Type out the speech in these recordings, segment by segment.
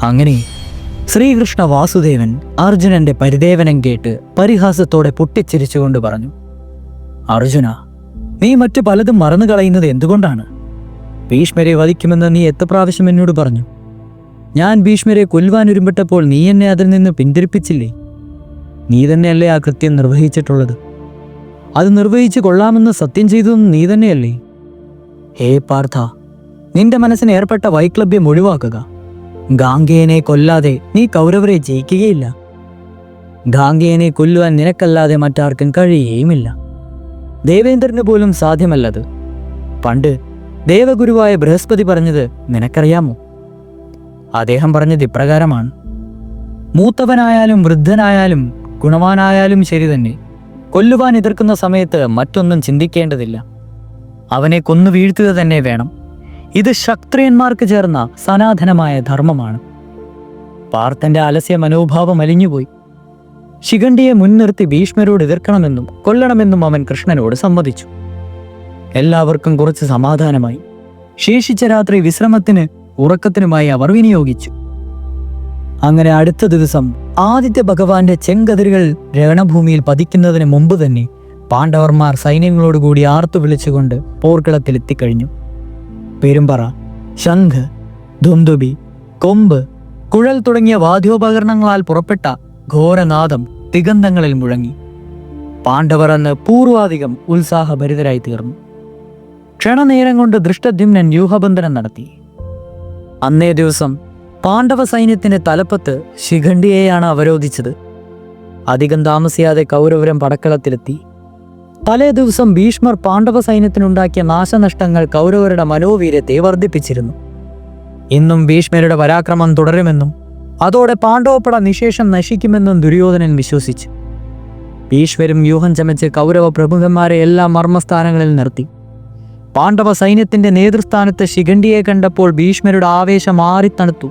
അങ്ങനെ ശ്രീകൃഷ്ണ വാസുദേവൻ അർജുനന്റെ പരിദേവനം കേട്ട് പരിഹാസത്തോടെ പൊട്ടിച്ചിരിച്ചുകൊണ്ട് പറഞ്ഞു, അർജുന, നീ മറ്റു പലതും മറന്നു കളയുന്നത് എന്തുകൊണ്ടാണ്? ഭീഷ്മരെ വധിക്കുമെന്ന് നീ എത്ര പ്രാവശ്യം എന്നോട് പറഞ്ഞു? ഞാൻ ഭീഷ്മരെ കൊല്ലുവാൻ ഒരുമ്പെട്ടപ്പോൾ നീ എന്നെ അതിൽ നിന്ന് പിന്തിരിപ്പിച്ചില്ലേ? നീ തന്നെയല്ലേ ആ കൃത്യം നിർവഹിച്ചിട്ടുള്ളത്? അത് നിർവഹിച്ചു കൊള്ളാമെന്ന് സത്യം ചെയ്തതും നീ തന്നെയല്ലേ? ഹേ പാർത്ഥ, നിന്റെ മനസ്സിന് ഏർപ്പെട്ട വൈക്ലഭ്യം ഒഴിവാക്കുക. ഗാംഗേയനെ കൊല്ലാതെ നീ കൗരവരെ ജയിക്കുകയില്ല. ഗാംഗേയനെ കൊല്ലുവാൻ നിനക്കല്ലാതെ മറ്റാർക്കും കഴിയുകയുമില്ല. ദേവേന്ദ്രന് പോലും സാധ്യമല്ലത്. പണ്ട് ദേവഗുരുവായ ബൃഹസ്പതി പറഞ്ഞത് നിനക്കറിയാമോ? അദ്ദേഹം പറഞ്ഞത് ഇപ്രകാരമാണ്: മൂത്തവനായാലും വൃദ്ധനായാലും ഗുണവാനായാലും ശരി തന്നെ, കൊല്ലുവാൻ എതിർക്കുന്ന സമയത്ത് മറ്റൊന്നും ചിന്തിക്കേണ്ടതില്ല. അവനെ കൊന്നു വീഴ്ത്തുക തന്നെ വേണം. ഇത് ക്ഷത്രിയന്മാർക്ക് ചേർന്ന സനാതനമായ ധർമ്മമാണ്. പാർത്ഥന്റെ അലസ്യ മനോഭാവം അലിഞ്ഞുപോയി. ശിഖണ്ഡിയെ മുൻനിർത്തി ഭീഷ്മരോട് എതിർക്കണമെന്നും കൊല്ലണമെന്നും അവൻ കൃഷ്ണനോട് സമ്മതിച്ചു. എല്ലാവർക്കും കുറച്ച് സമാധാനമായി. ശേഷിച്ച രാത്രി വിശ്രമത്തിന് ഉറക്കത്തിനുമായി അവർ വിനിയോഗിച്ചു. അങ്ങനെ അടുത്ത ദിവസം ആദിത്യ ഭഗവാന്റെ ചെങ്കതിരുകൾ രണഭൂമിയിൽ പതിക്കുന്നതിന് മുമ്പ് തന്നെ പാണ്ഡവർമാർ സൈന്യങ്ങളോടുകൂടി ആർത്തു വിളിച്ചുകൊണ്ട് പോർക്കളത്തിലെത്തിക്കഴിഞ്ഞു. പെരുമ്പറ, ശംഖ്, ദുന്ദുബി, കൊമ്പ്, കുഴൽ തുടങ്ങിയ വാദ്യോപകരണങ്ങളാൽ പുറപ്പെട്ട ഘോരനാദം ദിഗന്ധങ്ങളിൽ മുഴങ്ങി. പാണ്ഡവർ അന്ന് പൂർവാധികം ഉത്സാഹഭരിതരായി തീർന്നു. ക്ഷണനേരം കൊണ്ട് ദൃഷ്ടദ്യുമ്നൻ വ്യൂഹബന്ധനം നടത്തി. അന്നേ ദിവസം പാണ്ഡവ സൈന്യത്തിന്റെ തലപ്പത്ത് ശിഖണ്ഡിയെയാണ് അവരോധിച്ചത്. അധികം താമസിയാതെ കൗരവരം പടക്കളത്തിലെത്തി. തലേ ദിവസം ഭീഷ്മർ പാണ്ഡവ സൈന്യത്തിനുണ്ടാക്കിയ നാശനഷ്ടങ്ങൾ കൗരവരുടെ മനോവീര്യത്തെ വർദ്ധിപ്പിച്ചിരുന്നു. ഇന്നും ഭീഷ്മരുടെ പരാക്രമം തുടരുമെന്നും അതോടെ പാണ്ഡവപ്പട നിശേഷം നശിക്കുമെന്നും ദുര്യോധനൻ വിശ്വസിച്ചു. ഭീഷ്മരും വ്യൂഹം ചമച്ച് കൗരവ പ്രമുഖന്മാരെ എല്ലാ മർമ്മസ്ഥാനങ്ങളിൽ നിർത്തി. പാണ്ഡവ സൈന്യത്തിന്റെ നേതൃസ്ഥാനത്ത് ശിഖണ്ഡിയെ കണ്ടപ്പോൾ ഭീഷ്മരുടെ ആവേശം മാറിത്തണുത്തു.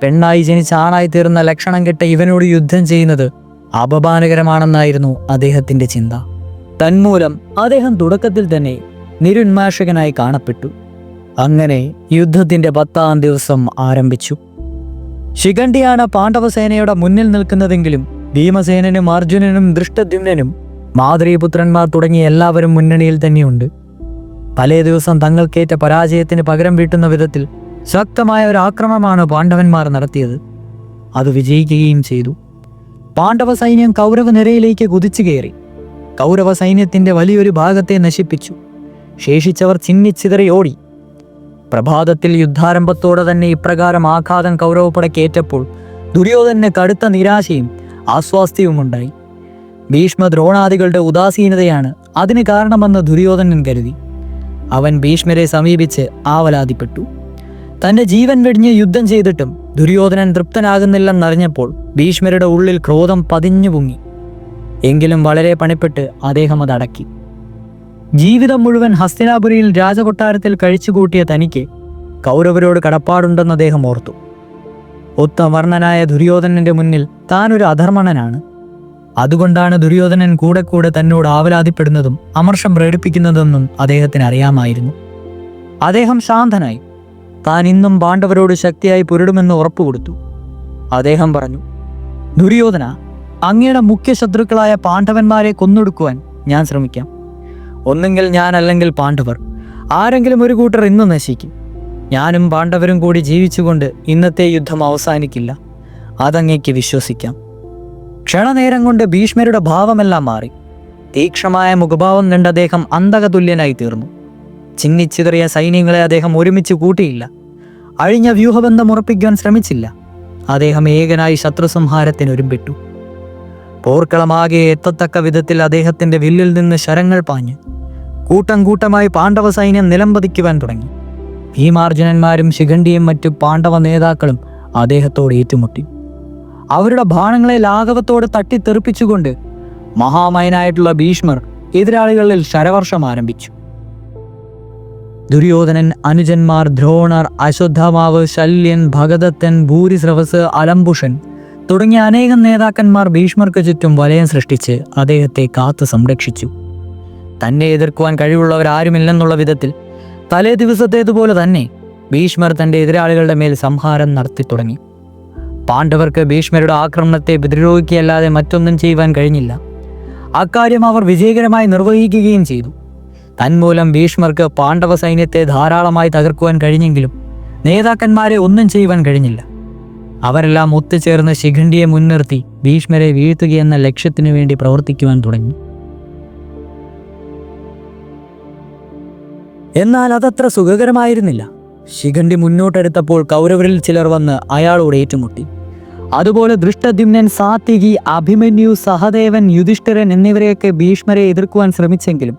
പെണ്ണായി ജനിച്ച് ആണായി തീർന്ന ലക്ഷണം കെട്ട ഇവനോട് യുദ്ധം ചെയ്യുന്നത് അപമാനകരമാണെന്നായിരുന്നു അദ്ദേഹത്തിന്റെ ചിന്ത. തന്മൂലം അദ്ദേഹം തുടക്കത്തിൽ തന്നെ നിരുന്മാഷകനായി കാണപ്പെട്ടു. അങ്ങനെ യുദ്ധത്തിന്റെ 10-ാം ദിവസം ആരംഭിച്ചു. ശിഖണ്ഡിയാണ് പാണ്ഡവസേനയുടെ മുന്നിൽ നിൽക്കുന്നതെങ്കിലും ഭീമസേനനും അർജുനനും ദൃഷ്ടദ്യുമ്നനും മാതൃപുത്രന്മാർ തുടങ്ങിയ എല്ലാവരും മുന്നണിയിൽ തന്നെയുണ്ട്. പലേ ദിവസം തങ്ങൾക്കേറ്റ പരാജയത്തിന് പകരം വീട്ടുന്ന വിധത്തിൽ ശക്തമായ ഒരു ആക്രമണമാണ് പാണ്ഡവന്മാർ നടത്തിയത്. അത് വിജയിക്കുകയും ചെയ്തു. പാണ്ഡവ സൈന്യം കൗരവ നിരയിലേക്ക് കുതിച്ചു കയറി. കൗരവ സൈന്യത്തിന്റെ വലിയൊരു ഭാഗത്തെ നശിപ്പിച്ചു. ശേഷിച്ചവർ ചിന്നിച്ചിതറി ഓടി. പ്രഭാതത്തിൽ യുദ്ധാരംഭത്തോടെ തന്നെ ഇപ്രകാരം ആഘാതം കൗരവപ്പടക്കേറ്റപ്പോൾ ദുര്യോധനന് കടുത്ത നിരാശയും ആസ്വാസ്ഥ്യവുമുണ്ടായി. ഭീഷ്മ ദ്രോണാദികളുടെ ഉദാസീനതയാണ് അതിന് കാരണമെന്ന് ദുര്യോധനൻ കരുതി. അവൻ ഭീഷ്മരെ സമീപിച്ച് ആവലാതിപ്പെട്ടു. തന്റെ ജീവൻ വെടിഞ്ഞ് യുദ്ധം ചെയ്തിട്ടും ദുര്യോധനൻ തൃപ്തനാകുന്നില്ലെന്നറിഞ്ഞപ്പോൾ ഭീഷ്മരുടെ ഉള്ളിൽ ക്രോധം പതിഞ്ഞു പൊങ്ങി. എങ്കിലും വളരെ പണിപ്പെട്ട് അദ്ദേഹം അതടക്കി. ജീവിതം മുഴുവൻ ഹസ്തിനാപുരിയിൽ രാജകൊട്ടാരത്തിൽ കഴിച്ചുകൂട്ടിയ തനിക്ക് കൗരവരോട് കടപ്പാടുണ്ടെന്ന് അദ്ദേഹം ഓർത്തു. ഉത്തമവർണ്ണനായ ദുര്യോധനന്റെ മുന്നിൽ താനൊരു അധർമ്മണനാണ്. അതുകൊണ്ടാണ് ദുര്യോധനൻ കൂടെ കൂടെ തന്നോട് ആവലാതിപ്പെടുന്നതും അമർഷം പ്രകടിപ്പിക്കുന്നതെന്നും അദ്ദേഹത്തിന് അറിയാമായിരുന്നു. അദ്ദേഹം ശാന്തനായി. താൻ ഇന്നും പാണ്ഡവരോട് ശക്തിയായി പൊരുടുമെന്ന് ഉറപ്പുകൊടുത്തു. അദ്ദേഹം പറഞ്ഞു, ദുര്യോധന, അങ്ങയുടെ മുഖ്യ ശത്രുക്കളായ പാണ്ഡവന്മാരെ കൊന്നൊടുക്കുവാൻ ഞാൻ ശ്രമിക്കാം. ഒന്നെങ്കിൽ ഞാൻ, അല്ലെങ്കിൽ പാണ്ഡവർ. ആരെങ്കിലും ഒരു കൂട്ടർ ഇന്ന് നശിക്കും. ഞാനും പാണ്ഡവരും കൂടി ജീവിച്ചുകൊണ്ട് ഇന്നത്തെ യുദ്ധം അവസാനിക്കില്ല. അതങ്ങേക്ക് വിശ്വസിക്കാം. ക്ഷണനേരം കൊണ്ട് ഭീഷ്മരുടെ ഭാവമെല്ലാം മാറി. തീക്ഷണമായ മുഖഭാവം കണ്ട് അദ്ദേഹം അന്തകതുല്യനായി തീർന്നു. ചിന്നിച്ചിതറിയ സൈന്യങ്ങളെ അദ്ദേഹം ഒരുമിച്ച് കൂട്ടിയില്ല. അഴിഞ്ഞ വ്യൂഹബന്ധം ഉറപ്പിക്കാൻ ശ്രമിച്ചില്ല. അദ്ദേഹം ഏകനായി ശത്രുസംഹാരത്തിന് ഒരുമ്പെട്ടു. പോർക്കളമാകെ എത്തത്തക്ക വിധത്തിൽ അദ്ദേഹത്തിന്റെ വില്ലിൽ നിന്ന് ശരങ്ങൾ പാഞ്ഞ് കൂട്ടം കൂട്ടമായി പാണ്ഡവ സൈന്യം നിലംപതിക്കുവാൻ തുടങ്ങി. ഭീമാർജുനന്മാരും ശിഖണ്ഡിയും മറ്റു പാണ്ഡവ നേതാക്കളും അദ്ദേഹത്തോട് ഏറ്റുമുട്ടി. അവരുടെ ബാണങ്ങളെ ലാഘവത്തോടെ തട്ടിത്തെറിപ്പിച്ചുകൊണ്ട് മഹാമയനായിട്ടുള്ള ഭീഷ്മർ എതിരാളികളിൽ ശരവർഷം ആരംഭിച്ചു. ദുര്യോധനൻ, അനുജന്മാർ, ദ്രോണർ, അശ്വത്ഥാമാവ്, ശല്യൻ, ഭഗദത്തൻ, ഭൂരിശ്രവസ്, അലംബുഷൻ തുടങ്ങിയ അനേകം നേതാക്കന്മാർ ഭീഷ്മർക്ക് ചുറ്റും വലയം സൃഷ്ടിച്ച് അദ്ദേഹത്തെ കാത്തു സംരക്ഷിച്ചു. തന്നെ എതിർക്കുവാൻ കഴിവുള്ളവരാരുമില്ലെന്നുള്ള വിധത്തിൽ തലേ ദിവസത്തേതുപോലെ തന്നെ ഭീഷ്മർ തൻ്റെ എതിരാളികളുടെ മേൽ സംഹാരം നടത്തി തുടങ്ങി. പാണ്ഡവർക്ക് ഭീഷ്മരുടെ ആക്രമണത്തെ പ്രതിരോധിക്കുകയല്ലാതെ മറ്റൊന്നും ചെയ്യുവാൻ കഴിഞ്ഞില്ല. അക്കാര്യം അവർ വിജയകരമായി നിർവഹിക്കുകയും ചെയ്തു. തന്മൂലം ഭീഷ്മർക്ക് പാണ്ഡവ സൈന്യത്തെ ധാരാളമായി തകർക്കുവാൻ കഴിഞ്ഞെങ്കിലും നേതാക്കന്മാരെ ഒന്നും ചെയ്യുവാൻ കഴിഞ്ഞില്ല. അവരെല്ലാം ഒത്തുചേർന്ന് ശിഖണ്ഡിയെ മുൻനിർത്തി ഭീഷ്മരെ വീഴ്ത്തുകയെന്ന ലക്ഷ്യത്തിനു വേണ്ടി പ്രവർത്തിക്കുവാൻ തുടങ്ങി. എന്നാൽ അതത്ര സുഖകരമായിരുന്നില്ല. ശിഖണ്ഡി മുന്നോട്ടെടുത്തപ്പോൾ കൗരവരിൽ ചിലർ വന്ന് അയാളോട് ഏറ്റുമുട്ടി. അതുപോലെ ദൃഷ്ടദ്യുമ്നൻ, സാത്വികി, അഭിമന്യു, സഹദേവൻ, യുധിഷ്ഠിരൻ എന്നിവരെയൊക്കെ ഭീഷ്മരെ എതിർക്കുവാൻ ശ്രമിച്ചെങ്കിലും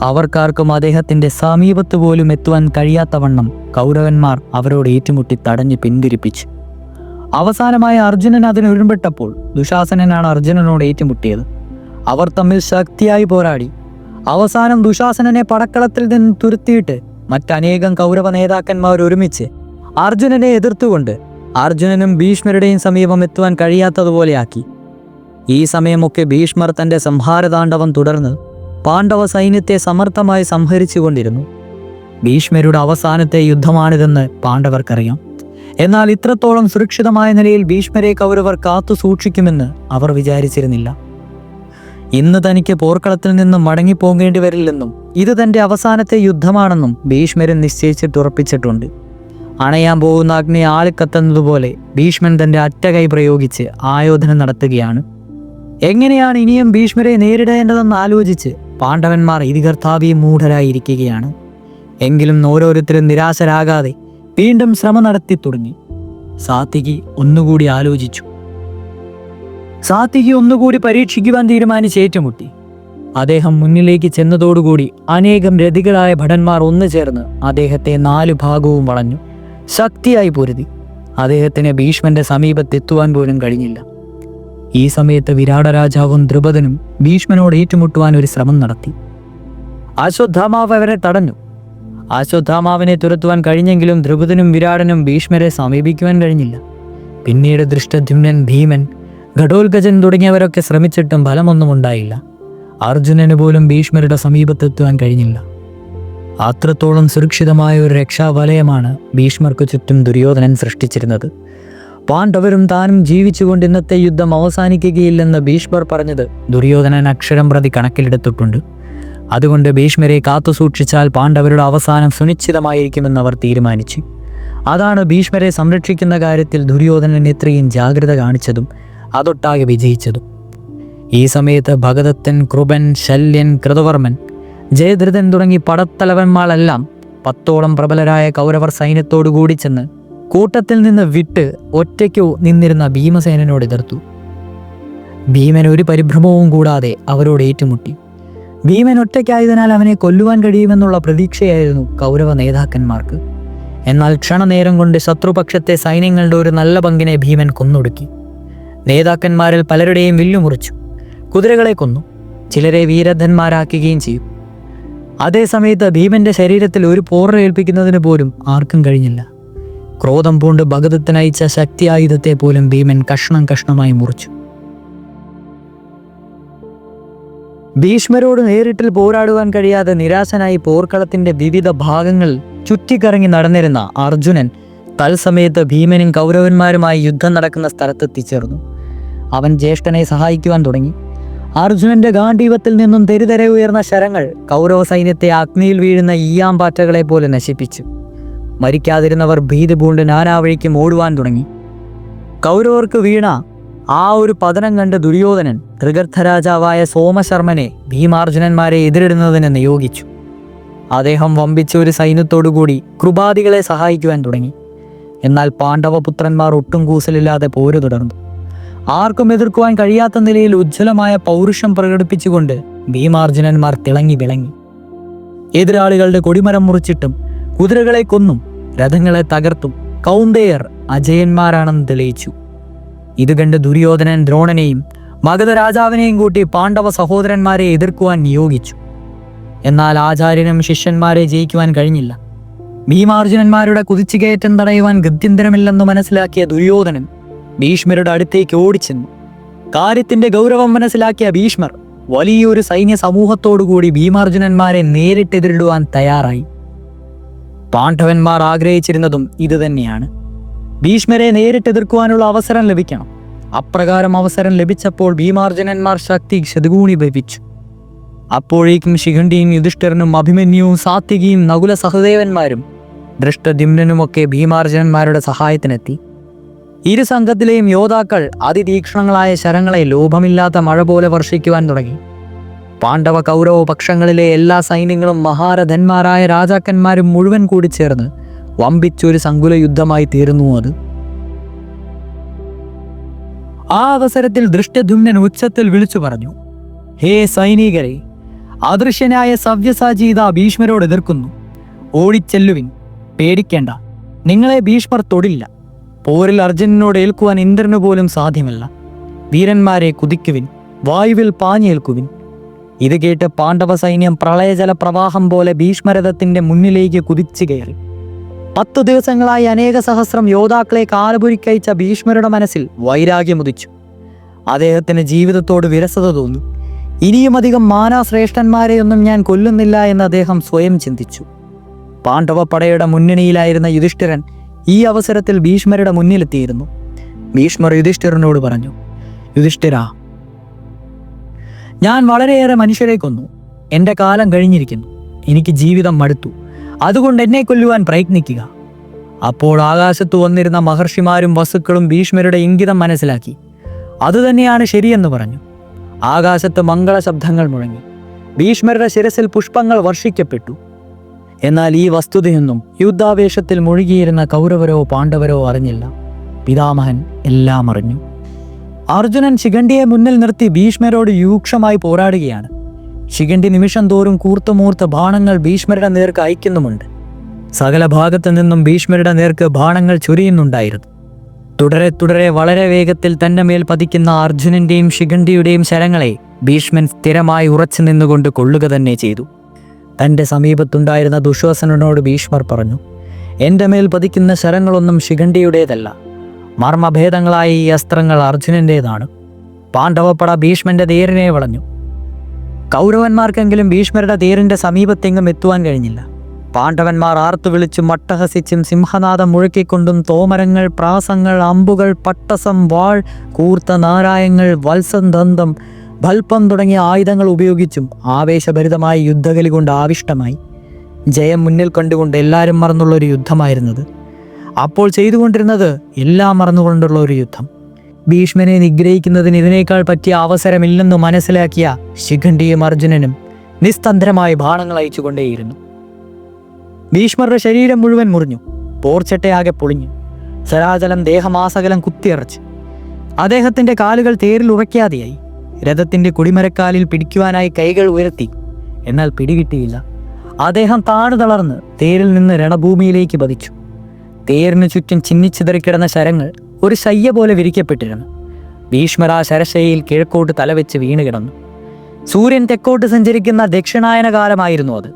അവർക്കാർക്കും അദ്ദേഹത്തിന്റെ സമീപത്ത് പോലും എത്തുവാൻ കഴിയാത്തവണ്ണം കൗരവന്മാർ അവരോട് ഏറ്റുമുട്ടി തടഞ്ഞ് പിന്തിരിപ്പിച്ചു. അവസാനമായി അർജുനൻ അതിനൊരുമ്പെട്ടപ്പോൾ ദുശാസനനാണ് അർജുനനോട് ഏറ്റുമുട്ടിയത്. അവർ തമ്മിൽ ശക്തിയായി പോരാടി. അവസാനം ദുശാസനനെ പടക്കളത്തിൽ നിന്ന് തുരുത്തിയിട്ട് മറ്റനേകം കൗരവ നേതാക്കന്മാർ ഒരുമിച്ച് അർജുനനെ എതിർത്തുകൊണ്ട് അർജുനനും ഭീഷ്മരുടെയും സമീപം എത്തുവാൻ കഴിയാത്തതുപോലെയാക്കി. ഈ സമയമൊക്കെ ഭീഷ്മർ തൻ്റെ സംഹാരതാണ്ഡവം തുടർന്ന് പാണ്ഡവ സൈന്യത്തെ സമർത്ഥമായി സംഹരിച്ചുകൊണ്ടിരുന്നു. ഭീഷ്മരുടെ അവസാനത്തെ യുദ്ധമാണിതെന്ന് പാണ്ഡവർക്കറിയാം. എന്നാൽ ഇത്രത്തോളം സുരക്ഷിതമായ നിലയിൽ ഭീഷ്മരെ കൗരവർ കാത്തു സൂക്ഷിക്കുമെന്ന് അവർ വിചാരിച്ചിരുന്നില്ല. ഇന്ന് തനിക്ക് പോർക്കളത്തിൽ നിന്നും മടങ്ങിപ്പോകേണ്ടി വരില്ലെന്നും ഇത് തൻ്റെ അവസാനത്തെ യുദ്ധമാണെന്നും ഭീഷ്മരൻ നിശ്ചയിച്ചിട്ടുറപ്പിച്ചിട്ടുണ്ട്. അണയാൻ പോകുന്ന അഗ്നി ആളിക്കത്തുന്നതുപോലെ ഭീഷ്മൻ തൻ്റെ അറ്റകൈ പ്രയോഗിച്ച് ആയോധനം നടത്തുകയാണ്. എങ്ങനെയാണ് ഇനിയും ഭീഷ്മരെ നേരിടേണ്ടതെന്ന് ആലോചിച്ച് പാണ്ഡവന്മാർ ഇതികർത്താവി മൂഢരായിരിക്കുകയാണ്. എങ്കിലും ഓരോരുത്തരും നിരാശരാകാതെ വീണ്ടും ശ്രമം നടത്തി തുടങ്ങി. സാത്വികി ഒന്നുകൂടി ആലോചിച്ചു. സാത്വികി ഒന്നുകൂടി പരീക്ഷിക്കുവാൻ തീരുമാനിച്ച് ഏറ്റുമുട്ടി. അദ്ദേഹം മുന്നിലേക്ക് ചെന്നതോടുകൂടി അനേകം രഥികളായ ഭടന്മാർ ഒന്നു ചേർന്ന് അദ്ദേഹത്തെ 4 ഭാഗവും വളഞ്ഞു ശക്തിയായി പൊരുതി. അദ്ദേഹത്തിന് ഭീഷ്മന്റെ സമീപത്തെത്തുവാൻ പോലും കഴിഞ്ഞില്ല. ഈ സമയത്ത് വിരാട രാജാവും ദ്രുപദനും ഭീഷ്മനോട് ഏറ്റുമുട്ടുവാൻ ഒരു ശ്രമം നടത്തി. അശ്വത്ഥാമാവ് അവരെ തടഞ്ഞു. അശ്വത്ഥാമാവിനെ തുരത്തുവാൻ കഴിഞ്ഞെങ്കിലും ദ്രുപദനും വിരാടനും ഭീഷ്മരെ സമീപിക്കുവാൻ കഴിഞ്ഞില്ല. പിന്നീട് ദൃഷ്ടദ്യുമ്നൻ, ഭീമൻ, ഘടോത്കചൻ തുടങ്ങിയവരൊക്കെ ശ്രമിച്ചിട്ടും ഫലമൊന്നും ഉണ്ടായില്ല. അർജുനന് പോലും ഭീഷ്മരുടെ സമീപത്തെത്തുവാൻ കഴിഞ്ഞില്ല. അത്രത്തോളം സുരക്ഷിതമായ ഒരു രക്ഷാവലയമാണ് ഭീഷ്മർക്ക് ചുറ്റും ദുര്യോധനൻ സൃഷ്ടിച്ചിരുന്നത്. പാണ്ഡവരും താനും ജീവിച്ചുകൊണ്ട് ഇന്നത്തെ യുദ്ധം അവസാനിക്കുകയില്ലെന്ന് ഭീഷ്മർ പറഞ്ഞത് ദുര്യോധനൻ അക്ഷരം പ്രതി കണക്കിലെടുത്തിട്ടുണ്ട്. അതുകൊണ്ട് ഭീഷ്മരെ കാത്തുസൂക്ഷിച്ചാൽ പാണ്ഡവരുടെ അവസാനം സുനിശ്ചിതമായിരിക്കുമെന്ന് അവർ തീരുമാനിച്ചു. അതാണ് ഭീഷ്മരെ സംരക്ഷിക്കുന്ന കാര്യത്തിൽ ദുര്യോധനൻ ഇത്രയും ജാഗ്രത കാണിച്ചതും അതൊട്ടാകെ വിജയിച്ചതും. ഈ സമയത്ത് ഭഗദത്തൻ, കൃപൻ, ശല്യൻ, കൃതവർമ്മൻ, ജയദ്രഥൻ തുടങ്ങി പടത്തലവന്മാരെല്ലാം 10ഓളം പ്രബലരായ കൗരവർ സൈന്യത്തോടുകൂടി ചെന്ന് കൂട്ടത്തിൽ നിന്ന് വിട്ട് ഒറ്റയ്ക്കു നിന്നിരുന്ന ഭീമസേനോട് എതിർത്തു. ഭീമൻ ഒരു പരിഭ്രമവും കൂടാതെ അവരോട് ഏറ്റുമുട്ടി. ഭീമൻ ഒറ്റയ്ക്കായതിനാൽ അവനെ കൊല്ലുവാൻ കഴിയുമെന്നുള്ള പ്രതീക്ഷയായിരുന്നു കൗരവ നേതാക്കന്മാർക്ക്. എന്നാൽ ക്ഷണനേരം കൊണ്ട് ശത്രുപക്ഷത്തെ സൈന്യങ്ങളുടെ ഒരു നല്ല പങ്കിനെ ഭീമൻ കൊന്നൊടുക്കി. നേതാക്കന്മാരിൽ പലരുടെയും വില്ലുമുറിച്ചു, കുതിരകളെ കൊന്നു, ചിലരെ വീരധന്മാരാക്കുകയും ചെയ്തു. അതേസമയത്ത് ഭീമന്റെ ശരീരത്തിൽ ഒരു പോറേൽപ്പിക്കുന്നതിന് പോലും ആർക്കും കഴിഞ്ഞില്ല. ക്രോധം പൂണ്ട് ഭഗദത്തനയച്ച ശക്തി ആയുധത്തെ പോലും ഭീമൻ കഷ്ണം കഷ്ണമായി മുറിച്ചു. ഭീഷ്മരോട് നേരിട്ടിൽ പോരാടുവാൻ കഴിയാതെ നിരാശനായി പോർക്കളത്തിന്റെ വിവിധ ഭാഗങ്ങൾ ചുറ്റിക്കറങ്ങി നടന്നിരുന്ന അർജുനൻ തത്സമയത്ത് ഭീമനും കൗരവന്മാരുമായി യുദ്ധം നടക്കുന്ന സ്ഥലത്തെത്തിച്ചേർന്നു. അവൻ ജ്യേഷ്ഠനെ സഹായിക്കുവാൻ തുടങ്ങി. അർജുനന്റെ ഗാണ്ഡീവത്തിൽ നിന്നും തെരുതെരെ ഉയർന്ന ശരങ്ങൾ കൗരവ സൈന്യത്തെ അഗ്നിയിൽ വീഴുന്ന ഈയാമ്പാറ്റകളെ പോലെ നശിപ്പിച്ചു. മരിക്കാതിരുന്നവർ ഭീതി പൂണ്ട് നാനാവഴിക്കും ഓടുവാൻ തുടങ്ങി. കൗരവർക്ക് വീണ ആ ഒരു പതനം കണ്ട് ദുര്യോധനൻ ത്രിഗർത്തരാജാവായ സോമശർമ്മനെ ഭീമാർജുനന്മാരെ എതിരിടുന്നതിന് നിയോഗിച്ചു. അദ്ദേഹം വമ്പിച്ച ഒരു സൈന്യത്തോടുകൂടി കൃപാദികളെ സഹായിക്കുവാൻ തുടങ്ങി. എന്നാൽ പാണ്ഡവപുത്രന്മാർ ഒട്ടും കൂസലില്ലാതെ പോരു തുടർന്നു. ആർക്കും എതിർക്കുവാൻ കഴിയാത്ത നിലയിൽ ഉജ്ജ്വലമായ പൗരുഷം പ്രകടിപ്പിച്ചുകൊണ്ട് ഭീമാർജുനന്മാർ തിളങ്ങി വിളങ്ങി. എതിരാളികളുടെ കൊടിമരം മുറിച്ചിട്ടും കുതിരകളെ കൊന്നും രഥങ്ങളെ തകർത്തും കൗന്ദേയർ അജയന്മാരാണെന്ന് തെളിയിച്ചു. ഇത് കണ്ട് ദുര്യോധനൻ ദ്രോണനെയും മഗധ രാജാവിനെയും കൂട്ടി പാണ്ഡവ സഹോദരന്മാരെ എതിർക്കുവാൻ നിയോഗിച്ചു. എന്നാൽ ആചാര്യനും ശിഷ്യന്മാരെ ജയിക്കുവാൻ കഴിഞ്ഞില്ല. ഭീമാർജുനന്മാരുടെ കുതിച്ചുകയറ്റം തടയുവാൻ ഗത്യന്തരമില്ലെന്ന് മനസ്സിലാക്കിയ ദുര്യോധനൻ ഭീഷ്മരുടെ അടുത്തേക്ക് ഓടിച്ചെന്നു. കാര്യത്തിന്റെ ഗൗരവം മനസ്സിലാക്കിയ ഭീഷ്മർ വലിയൊരു സൈന്യ സമൂഹത്തോടുകൂടി ഭീമാർജുനന്മാരെ നേരിട്ടെതിരിടുവാൻ തയ്യാറായി. പാണ്ഡവന്മാർ ആഗ്രഹിച്ചിരുന്നതും ഇതുതന്നെയാണ്. ഭീഷ്മരെ നേരിട്ടെതിർക്കുവാനുള്ള അവസരം ലഭിക്കണം. അപ്രകാരം അവസരം ലഭിച്ചപ്പോൾ ഭീമാർജുനന്മാർ ശക്തി ശതഗുണീഭവിച്ചു. അപ്പോഴേക്കും ശിഖണ്ഡിയും യുധിഷ്ഠിരനും അഭിമന്യുവും സാത്വികിയും നകുല സഹദേവന്മാരും ദൃഷ്ടദ്യുമ്നനുമൊക്കെ ഭീമാർജുനന്മാരുടെ സഹായത്തിനെത്തി. ഇരു സംഘത്തിലെയും യോദ്ധാക്കൾ അതിതീക്ഷ്ണങ്ങളായ ശരങ്ങളെ ലോഭമില്ലാത്ത മഴ പോലെ വർഷിക്കുവാൻ തുടങ്ങി. പാണ്ഡവ കൗരവ പക്ഷങ്ങളിലെ എല്ലാ സൈന്യങ്ങളും മഹാരഥന്മാരായ രാജാക്കന്മാരും മുഴുവൻ കൂടി ചേർന്ന് വമ്പിച്ചൊരു സങ്കുല യുദ്ധമായി തീർന്നു അത്. ആ അവസരത്തിൽ ദൃഷ്ടദ്യുമ്നൻ ഉച്ചത്തിൽ വിളിച്ചു പറഞ്ഞു, ഹേ സൈനികരെ, അദൃശ്യനായ സവ്യസാചി ഭീഷ്മരോട് എതിർക്കുന്നു. ഓടിച്ചെല്ലുവിൻ, പേടിക്കേണ്ട, നിങ്ങളെ ഭീഷ്മർ തൊടില്ല. പോരിൽ അർജുനനോട് ഏൽക്കുവാൻ ഇന്ദ്രനു പോലും സാധ്യമല്ല. വീരന്മാരെ കുതിക്കുവിൻ, വായുവിൽ പാഞ്ഞേൽക്കുവിൻ. ഇത് കേട്ട് പാണ്ഡവ സൈന്യം പ്രളയജല പ്രവാഹം പോലെ ഭീഷ്മരഥത്തിന്റെ മുന്നിലേക്ക് കുതിച്ചു കയറി. 10 ദിവസങ്ങളായി അനേക സഹസ്രം യോദ്ധാക്കളെ കാലപുരിക്കയച്ച ഭീഷ്മരുടെ മനസ്സിൽ വൈരാഗ്യമുദിച്ചു. അദ്ദേഹത്തിന് ജീവിതത്തോട് വിരസത തോന്നി. ഇനിയും അധികം മാനാശ്രേഷ്ഠന്മാരെയൊന്നും ഞാൻ കൊല്ലുന്നില്ല എന്ന് അദ്ദേഹം സ്വയം ചിന്തിച്ചു. പാണ്ഡവ പടയുടെ മുന്നണിയിലായിരുന്ന യുധിഷ്ഠിരൻ ഈ അവസരത്തിൽ ഭീഷ്മരുടെ മുന്നിലെത്തിയിരുന്നു. ഭീഷ്മർ യുധിഷ്ഠിരനോട് പറഞ്ഞു, യുധിഷ്ഠിര, ഞാൻ വളരെയേറെ മനുഷ്യരെ കൊന്നു. എൻ്റെ കാലം കഴിഞ്ഞിരിക്കുന്നു. എനിക്ക് ജീവിതം മടുത്തു. അതുകൊണ്ട് എന്നെ കൊല്ലുവാൻ പ്രയത്നിക്കുക. അപ്പോൾ ആകാശത്തു വന്നിരുന്ന മഹർഷിമാരും വസുക്കളും ഭീഷ്മരുടെ ഇംഗിതം മനസ്സിലാക്കി. അതുതന്നെയാണ് ശരിയെന്ന് പറഞ്ഞു. ആകാശത്ത് മംഗളശബ്ദങ്ങൾ മുഴങ്ങി. ഭീഷ്മരുടെ ശിരസിൽ പുഷ്പങ്ങൾ വർഷിക്കപ്പെട്ടു. എന്നാൽ ഈ വസ്തുതയൊന്നും യുദ്ധാവേശത്തിൽ മുഴുകിയിരുന്ന കൗരവരോ പാണ്ഡവരോ അറിഞ്ഞില്ല. പിതാമഹൻ എല്ലാം അറിഞ്ഞു. അർജുനൻ ശിഖണ്ഡിയെ മുന്നിൽ നിർത്തി ഭീഷ്മരോട് രൂക്ഷമായി പോരാടുകയാണ്. ശിഖണ്ഡി നിമിഷം തോറും കൂർത്തുമൂർത്ത ബാണങ്ങൾ ഭീഷ്മരുടെ നേർക്ക് അയക്കുന്നുമുണ്ട്. സകല ഭാഗത്തു നിന്നും ഭീഷ്മരുടെ നേർക്ക് ബാണങ്ങൾ ചൊരിയുന്നുണ്ടായിരുന്നു. തുടരെ തുടരെ വളരെ വേഗത്തിൽ തന്റെ മേൽ പതിക്കുന്ന അർജുനന്റെയും ശിഖണ്ഡിയുടെയും ശരങ്ങളെ ഭീഷ്മൻ സ്ഥിരമായി ഉറച്ചു നിന്നുകൊണ്ട് കൊള്ളുക തന്നെ ചെയ്തു. തൻ്റെ സമീപത്തുണ്ടായിരുന്ന ദുശ്വാസനോട് ഭീഷ്മർ പറഞ്ഞു, എൻ്റെ മേൽ പതിക്കുന്ന ശരങ്ങളൊന്നും ശിഖണ്ഡിയുടേതല്ല. മർമ്മഭേദങ്ങളായ ഈ അസ്ത്രങ്ങൾ അർജുനൻ്റേതാണ്. പാണ്ഡവപ്പട ഭീഷ്മന്റെ തേരിനെ വളഞ്ഞു. കൗരവന്മാർക്കെങ്കിലും ഭീഷ്മരുടെ തേരിന്റെ സമീപത്തെങ്ങും എത്തുവാൻ കഴിഞ്ഞില്ല. പാണ്ഡവന്മാർ ആർത്തു വിളിച്ചും മട്ടഹസിച്ചും സിംഹനാദം മുഴക്കിക്കൊണ്ടും തോമരങ്ങൾ, പ്രാസങ്ങൾ, അമ്പുകൾ, പട്ടസം, വാൾ, കൂർത്ത നാരായങ്ങൾ, വത്സദന്തം, ഭൽപ്പം തുടങ്ങിയ ആയുധങ്ങൾ ഉപയോഗിച്ചും ആവേശഭരിതമായ യുദ്ധകലി കൊണ്ട് ആവിഷ്ടമായി. ജയം മുന്നിൽ കണ്ടുകൊണ്ട് എല്ലാവരും മറന്നുള്ളൊരു യുദ്ധമായിരുന്നത്. അപ്പോൾ ചെയ്തുകൊണ്ടിരുന്നത് എല്ലാം മറന്നുകൊണ്ടുള്ള ഒരു യുദ്ധം. ഭീഷ്മനെ നിഗ്രഹിക്കുന്നതിന് ഇതിനേക്കാൾ പറ്റിയ അവസരമില്ലെന്ന് മനസ്സിലാക്കിയ ശിഖണ്ഡിയും അർജുനനും നിസ്തന്ത്രമായി ബാണങ്ങൾ അയച്ചുകൊണ്ടേയിരുന്നു. ഭീഷ്മരുടെ ശരീരം മുഴുവൻ മുറിഞ്ഞു. പോർച്ചട്ടയാകെ പൊളിഞ്ഞു. സരാചലം ദേഹമാസകലം കുത്തിയറച്ച്. അദ്ദേഹത്തിന്റെ കാലുകൾ തേരിൽ ഉറയ്ക്കാതെയായി. രഥത്തിന്റെ കുടിമരക്കാലിൽ പിടിക്കുവാനായി കൈകൾ ഉയർത്തി. എന്നാൽ പിടികിട്ടിയില്ല. അദ്ദേഹം താണു തളർന്ന് തേരിൽ നിന്ന് രണഭൂമിയിലേക്ക് പതിച്ചു. തേരിനു ചുറ്റും ചിന്നിച്ചിതറിക്കിടന്ന ശരങ്ങൾ ഒരു ശയ്യ പോലെ വിരിക്കപ്പെട്ടിരുന്നു. ഭീഷ്മർ ആ ശരശയിൽ കിഴക്കോട്ട് തലവെച്ച് വീണ് കിടന്നു. സൂര്യൻ തെക്കോട്ട് സഞ്ചരിക്കുന്ന ദക്ഷിണായന കാലമായിരുന്നു അത്.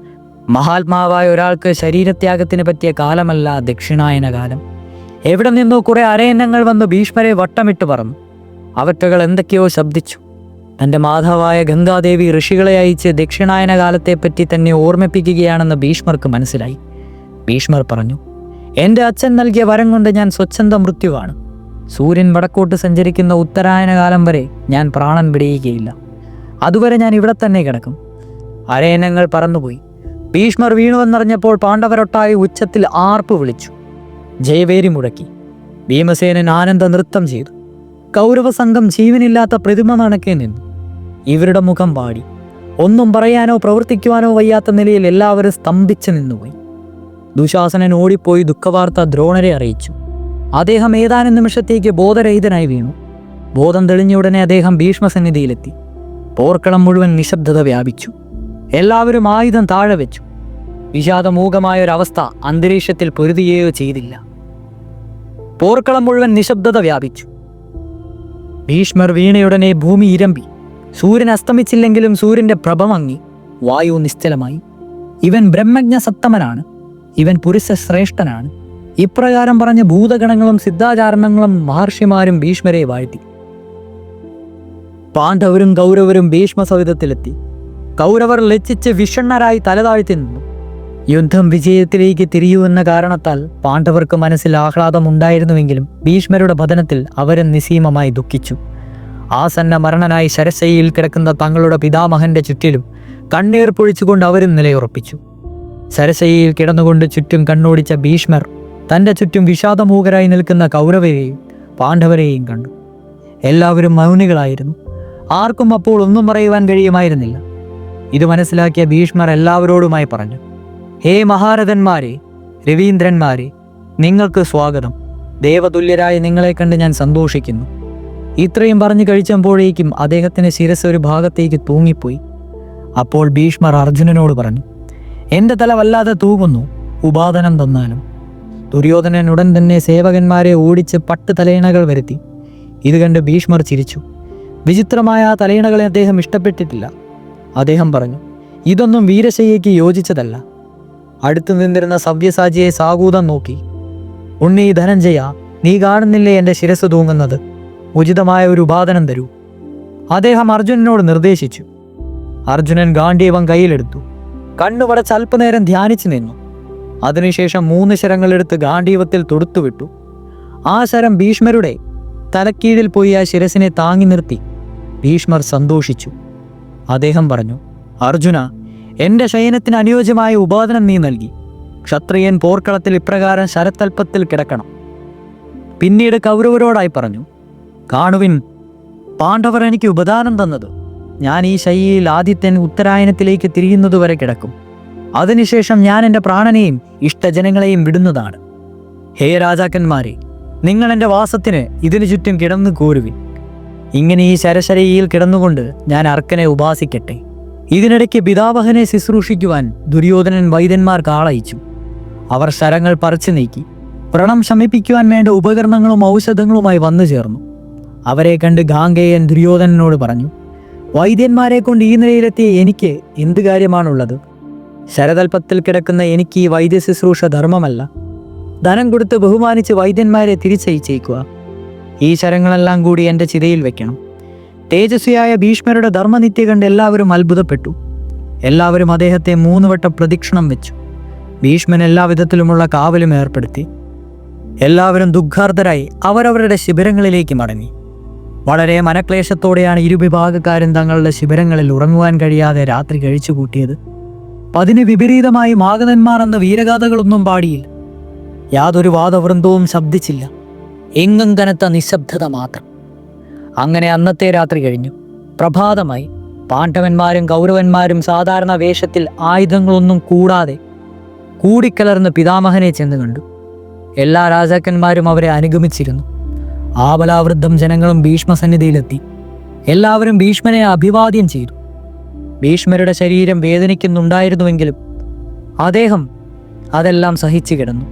മഹാത്മാവായ ഒരാൾക്ക് ശരീരത്യാഗത്തിന് പറ്റിയ കാലമല്ല ദക്ഷിണായന കാലം. എവിടെ നിന്നോ കുറെ അരയന്നങ്ങൾ വന്ന് ഭീഷ്മരെ വട്ടമിട്ട് പറന്നു. അവറ്റകൾ എന്തൊക്കെയോ ശബ്ദിച്ചു. തൻ്റെ മാതാവായ ഗംഗാദേവി ഋഷികളെ അയച്ച് ദക്ഷിണായന കാലത്തെപ്പറ്റി തന്നെ ഓർമ്മിപ്പിക്കുകയാണെന്ന് ഭീഷ്മർക്ക് മനസ്സിലായി. ഭീഷ്മർ പറഞ്ഞു, എൻ്റെ അച്ഛൻ നൽകിയ വരം കൊണ്ട് ഞാൻ സ്വച്ഛന്ത മൃത്യുവാണ്. സൂര്യൻ വടക്കോട്ട് സഞ്ചരിക്കുന്ന ഉത്തരായന കാലം വരെ ഞാൻ പ്രാണൻ വിടിയുകയില്ല. അതുവരെ ഞാൻ ഇവിടെ തന്നെ കിടക്കും. അരയന്നങ്ങൾ പറന്നുപോയി. ഭീഷ്മർ വീണുവെന്നറിഞ്ഞപ്പോൾ പാണ്ഡവരൊട്ടായി ഉച്ചത്തിൽ ആർപ്പ് വിളിച്ചു. ജയവേരി മുഴക്കി. ഭീമസേനൻ ആനന്ദ നൃത്തം ചെയ്തു. കൗരവ സംഘം ജീവനില്ലാത്ത പ്രതിമ നടക്കെ നിന്നു. ഇവരുടെ മുഖം പാടി. ഒന്നും പറയാനോ പ്രവർത്തിക്കുവാനോ വയ്യാത്ത നിലയിൽ എല്ലാവരും സ്തംഭിച്ചു നിന്നുപോയി. ദുശാസനൻ ഓടിപ്പോയി ദുഃഖവാർത്ത ദ്രോണരെ അറിയിച്ചു. അദ്ദേഹം ഏതാനും നിമിഷത്തേക്ക് ബോധരഹിതനായി വീണു. ബോധം തെളിഞ്ഞുടനെ അദ്ദേഹം ഭീഷ്മസന്നിധിയിലെത്തി. പോർക്കളം മുഴുവൻ നിശബ്ദത വ്യാപിച്ചു. എല്ലാവരും ആയുധം താഴെ വെച്ചു. വിഷാദമൂകമായൊരവസ്ഥ അന്തരീക്ഷത്തിൽ പൊരുതുകയോ ചെയ്തില്ല. പോർക്കളം മുഴുവൻ നിശബ്ദത വ്യാപിച്ചു. ഭീഷ്മർ വീണയുടനെ ഭൂമി ഇരമ്പി. സൂര്യൻ അസ്തമിച്ചില്ലെങ്കിലും സൂര്യന്റെ പ്രഭ മങ്ങി. വായു നിശ്ചലമായി. ഇവൻ ബ്രഹ്മജ്ഞ സത്തമനാണ്. ഇവൻ പുരുഷ ശ്രേഷ്ഠനാണ്. ഇപ്രകാരം പറഞ്ഞ ഭൂതഗണങ്ങളും സിദ്ധാചാരണങ്ങളും മഹർഷിമാരും ഭീഷ്മരെ വാഴ്ത്തി. പാണ്ഡവരും കൗരവരും ഭീഷ്മ സവിധത്തിലെത്തി. കൗരവർ ലജ്ജിച്ച് വിഷണ്ണരായി തലതാഴ്ത്തി നിന്നു. യുദ്ധം വിജയത്തിലേക്ക് തിരിയുവെന്ന കാരണത്താൽ പാണ്ഡവർക്ക് മനസ്സിൽ ആഹ്ലാദമുണ്ടായിരുന്നുവെങ്കിലും ഭീഷ്മരുടെ പതനത്തിൽ അവരും നിസ്സീമമായി ദുഃഖിച്ചു. ആസന്ന മരണനായി ശരശയ്യയിൽ കിടക്കുന്ന തങ്ങളുടെ പിതാമഹന്റെ ചുറ്റിലും കണ്ണീർ പൊഴിച്ചുകൊണ്ട് അവരും നിലയുറപ്പിച്ചു. ശരശയ്യയിൽ കിടന്നുകൊണ്ട് ചുറ്റും കണ്ണോടിച്ച ഭീഷ്മർ തൻ്റെ ചുറ്റും വിഷാദമൂകരായി നിൽക്കുന്ന കൗരവരെയും പാണ്ഡവരെയും കണ്ടു. എല്ലാവരും മൗനികളായിരുന്നു. ആർക്കും അപ്പോൾ ഒന്നും പറയുവാൻ കഴിയുമായിരുന്നില്ല. ഇത് മനസ്സിലാക്കിയ ഭീഷ്മർ എല്ലാവരോടുമായി പറഞ്ഞു: ഹേ മഹാരഥന്മാരെ, രവീന്ദ്രന്മാരെ, നിങ്ങൾക്ക് സ്വാഗതം. ദേവതുല്യരായ നിങ്ങളെ കണ്ട് ഞാൻ സന്തോഷിക്കുന്നു. ഇത്രയും പറഞ്ഞു കഴിച്ചപ്പോഴേക്കും അദ്ദേഹത്തിൻ്റെ ശിരസ് ഒരു ഭാഗത്തേക്ക് തൂങ്ങിപ്പോയി. അപ്പോൾ ഭീഷ്മർ അർജുനനോട് പറഞ്ഞു: എൻ്റെ തല വല്ലാതെ തൂങ്ങുന്നു, ഉപാദനം തന്നാലും. ദുര്യോധനൻ ഉടൻ തന്നെ സേവകന്മാരെ ഓടിച്ച് 10 തലയിണകൾ വരുത്തി. ഇത് കണ്ട് ഭീഷ്മർ ചിരിച്ചു. വിചിത്രമായ ആ തലയിണകളെ അദ്ദേഹം ഇഷ്ടപ്പെട്ടിട്ടില്ല. അദ്ദേഹം പറഞ്ഞു: ഇതൊന്നും വീരശയ്യയ്ക്ക് യോജിച്ചതല്ല. അടുത്തു നിന്നിരുന്ന സവ്യസാചിയെ സാഗൂതം നോക്കി: ഉണ്ണി ധനഞ്ജയ, നീ കാണുന്നില്ലേ എൻ്റെ ശിരസ് തൂങ്ങുന്നത്? ഉചിതമായ ഒരു ഉപാദനം തരൂ. അദ്ദേഹം അർജുനനോട് നിർദ്ദേശിച്ചു. അർജുനൻ ഗാണ്ഡീവം കയ്യിലെടുത്തു. കണ്ണുപടച്ച് അല്പനേരം ധ്യാനിച്ചു നിന്നു. അതിനുശേഷം 3 ശരങ്ങളെടുത്ത് ഗാണ്ഡീവത്തിൽ തൊടുത്തുവിട്ടു. ആ ശരം ഭീഷ്മരുടെ തലക്കീഴിൽ പോയി ആ ശിരസിനെ താങ്ങി നിർത്തി. ഭീഷ്മർ സന്തോഷിച്ചു. അദ്ദേഹം പറഞ്ഞു: അർജുന, എൻ്റെ ശയനത്തിന് അനുയോജ്യമായ ഉപാദനം നീ നൽകി. ക്ഷത്രിയൻ പോർക്കളത്തിൽ ഇപ്രകാരം ശരത്തൽപ്പത്തിൽ കിടക്കണം. പിന്നീട് കൗരവരോടായി പറഞ്ഞു: കാണുവിൻ, പാണ്ഡവർ എനിക്ക് ഉപദാനം തന്നത്. ഞാൻ ഈ ശയ്യയിൽ ആദിത്യൻ ഉത്തരായനത്തിലേക്ക് തിരിയുന്നതുവരെ കിടക്കും. അതിനുശേഷം ഞാൻ എൻ്റെ പ്രാണനെയും ഇഷ്ടജനങ്ങളെയും വിടുന്നതാണ്. ഹേ രാജാക്കന്മാരെ, നിങ്ങൾ എൻ്റെ വാസത്തിന് ഇതിനു ചുറ്റും കിടന്നു കോരുവിൻ. ഇങ്ങനെ ഈ ശരശരയിൽ കിടന്നുകൊണ്ട് ഞാൻ അർക്കനെ ഉപാസിക്കട്ടെ. ഇതിനിടയ്ക്ക് പിതാമഹനെ ശുശ്രൂഷിക്കുവാൻ ദുര്യോധനൻ വൈദ്യന്മാർക്ക് ആളയച്ചു. അവർ ശരങ്ങൾ പറിച്ചു നീക്കി വ്രണം ശമിപ്പിക്കുവാൻ വേണ്ട ഉപകരണങ്ങളും ഔഷധങ്ങളുമായി വന്നു ചേർന്നു. അവരെ കണ്ട് ഗാംഗേയൻ ദുര്യോധനനോട് പറഞ്ഞു: വൈദ്യന്മാരെ കൊണ്ട് ഈ നിലയിലെത്തിയ എനിക്ക് എന്ത് കാര്യമാണുള്ളത്? ശരതൽപ്പത്തിൽ കിടക്കുന്ന എനിക്ക് ഈ വൈദ്യ ശുശ്രൂഷ ധർമ്മമല്ല. ധനം കൊടുത്ത് ബഹുമാനിച്ച് വൈദ്യന്മാരെ തിരിച്ചയച്ചേക്കുക. ഈ ശരങ്ങളെല്ലാം കൂടി എൻ്റെ ചിതയിൽ വെക്കണം. തേജസ്വിയായ ഭീഷ്മരുടെ ധർമ്മനിത്യ കണ്ട് എല്ലാവരും അത്ഭുതപ്പെട്ടു. എല്ലാവരും അദ്ദേഹത്തെ 3 വട്ടം പ്രദക്ഷിണം വെച്ചു. ഭീഷ്മൻ എല്ലാവിധത്തിലുമുള്ള കാവലും ഏർപ്പെടുത്തി. എല്ലാവരും ദുഃഖാർദ്ധരായി അവരവരുടെ ശിബിരങ്ങളിലേക്ക് മടങ്ങി. വളരെ മനക്ലേശത്തോടെയാണ് ഇരുവിഭാഗക്കാരും തങ്ങളുടെ ശിബിരങ്ങളിൽ ഉറങ്ങുവാൻ കഴിയാതെ രാത്രി കഴിച്ചു കൂട്ടിയത്. അതിന് വിപരീതമായി മാഗധന്മാർ എന്ന വീരഗാഥകളൊന്നും പാടിയില്ല. യാതൊരു വാദവൃന്ദവും ശബ്ദിച്ചില്ല. എങ്ങും കനത്ത നിശബ്ദത മാത്രം. അങ്ങനെ അന്നത്തെ രാത്രി കഴിഞ്ഞു. പ്രഭാതമായി. പാണ്ഡവന്മാരും കൗരവന്മാരും സാധാരണ വേഷത്തിൽ ആയുധങ്ങളൊന്നും കൂടാതെ കൂടിക്കലർന്ന് പിതാമഹനെ ചെന്ന് കണ്ടു. എല്ലാ രാജാക്കന്മാരും അവരെ അനുഗമിച്ചിരുന്നു. ആബലാവൃദ്ധം ജനങ്ങളും ഭീഷ്മസന്നിധിയിലെത്തി. എല്ലാവരും ഭീഷ്മനെ അഭിവാദ്യം ചെയ്തു. ഭീഷ്മരുടെ ശരീരം വേദനിക്കുന്നുണ്ടായിരുന്നുവെങ്കിലും അദ്ദേഹം അതെല്ലാം സഹിച്ചു കിടന്നു.